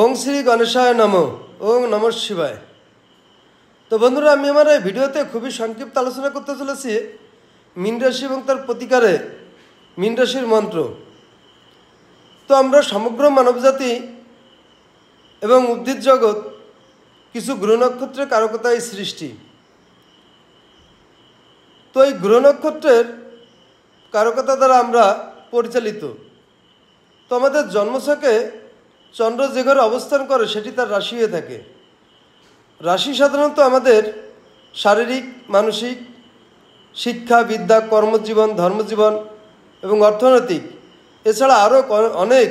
ওং শ্রী গণেশায় নমঃ। ওং নমঃ শিবায়। তো বন্ধুরা, আমি আমার এই ভিডিওতে খুবই সংক্ষিপ্ত আলোচনা করতে চলেছি মীন রাশি এবং তার প্রতিকারে মীন রাশির মন্ত্র। তো আমরা সমগ্র মানবজাতি এবং উদ্ভিদ জগৎ কিছু গ্রহ নক্ষত্রের কারকতায় সৃষ্টি। তো এই গ্রহ নক্ষত্রের কারকতা দ্বারা আমরা পরিচালিত। তো আমাদের জন্মছকে চন্দ্র যে ঘরে অবস্থান করে সেটি তার রাশি হয়ে থাকে। রাশি সাধারণত আমাদের শারীরিক, মানসিক, শিক্ষা, বিদ্যা, কর্মজীবন, ধর্মজীবন এবং অর্থনৈতিক এছাড়া আরও অনেক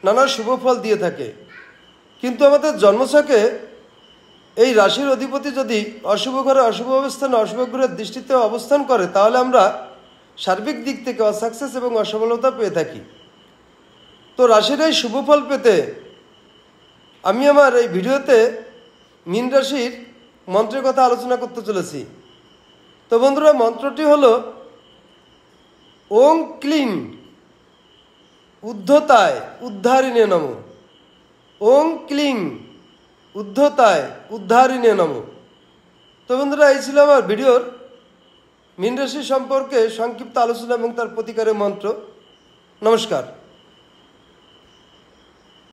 নানা শুভফল দিয়ে থাকে। কিন্তু আমাদের জন্মছকে এই রাশির অধিপতি যদি অশুভ ঘরে, অশুভ অবস্থানে, অশুভ গ্রহের দৃষ্টিতে অবস্থান করে, তাহলে আমরা সার্বিক দিক থেকে অসাকসেস এবং অসফলতা পেয়ে থাকি। তো রাশির এই শুভফল পেতে আমি আমার এই ভিডিওতে মীন রাশির মন্ত্রের কথা আলোচনা করতে চলেছি। তো বন্ধুরা, মন্ত্রটি হলো ওং ক্লিং উদ্ধতায় উদ্ধারিণে নমঃ। ওং ক্লিং উদ্ধতায় উদ্ধারিণে নমঃ। তো বন্ধুরা, এই ছিল আমার ভিডিওর মীন রাশি সম্পর্কে সংক্ষিপ্ত আলোচনা এবং তার প্রতিকারের মন্ত্র। নমস্কার।